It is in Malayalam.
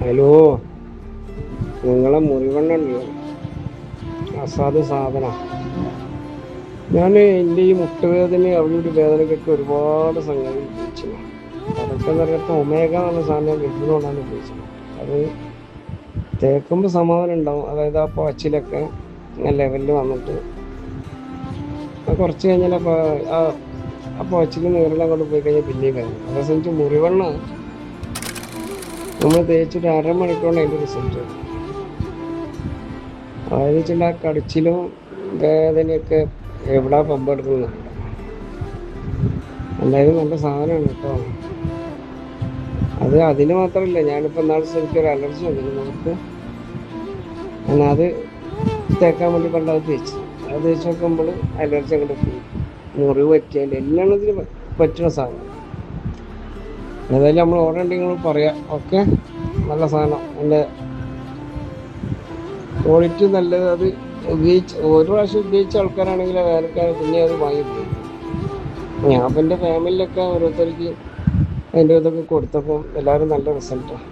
ഹലോ, നിങ്ങളെ മുറിവെണ്ണല്ലോ അസാധു സാധന. ഞാൻ എൻ്റെ ഈ മുട്ടുവേദന അവിടെ വേദനക്കൊക്കെ ഒരുപാട് സംഗതി ഉപയോഗിച്ചു. അതൊക്കെ നിറയപ്പോൾ ഒമേഗ എന്നുള്ള സാധനം ഗൾഫിലുകൊണ്ടാണ് ഉപയോഗിച്ചത്. അത് തേക്കുമ്പോൾ സമാധാനം ഉണ്ടാവും. അതായത് ആ പുകച്ചിലൊക്കെ ലെവലിൽ വന്നിട്ട് കുറച്ച് കഴിഞ്ഞാൽ ആ പുകച്ചിൽ നീരെല്ലാം കൊണ്ട് പോയി കഴിഞ്ഞാൽ പിന്നെയും വരും. അതേ സംബന്ധിച്ച് മുറിവെണ്ണ നമ്മൾ തേച്ചിട്ട് അരമണിക്കൂറാണ് അതിൻ്റെ റിസൾട്ട് വരും. അതായത് വെച്ചാൽ ആ കടിച്ചിലും വേദനയൊക്കെ എവിടെ പമ്പെടുക്കുന്നുണ്ട്. എന്തായാലും നല്ല സാധനമാണ് കേട്ടോ. അതിന് മാത്രമല്ല, ഞാനിപ്പോൾ നാളെ എനിക്കൊരു അലർജി ഉണ്ടല്ലോ നമുക്ക്. അത് തേക്കാൻ വേണ്ടി പണ്ട് അത് തേച്ച് നോക്കുമ്പോൾ അലർജി അങ്ങോട്ട് പോയി. മുറിവ് പറ്റിയാൽ എല്ലാം ഇതിന് പറ്റുന്ന സാധനം. ഏതായാലും നമ്മൾ ഓർഡർ ഉണ്ടെങ്കിൽ പറയാം. ഓക്കെ, നല്ല സാധനം, എൻ്റെ ക്വാളിറ്റി നല്ലത്. അത് ഒരു പ്രാവശ്യം ഉപയോഗിച്ച ആൾക്കാരാണെങ്കിൽ വേനൽക്കാലം പിന്നെ അത് വാങ്ങി ഉപയോഗിക്കും. ഞാൻ അപ്പം എൻ്റെ ഫാമിലിയിലൊക്കെ ഓരോരുത്തർക്ക് അതിൻ്റെ ഇതൊക്കെ കൊടുത്തപ്പോൾ എല്ലാവരും നല്ല റിസൾട്ടാണ്.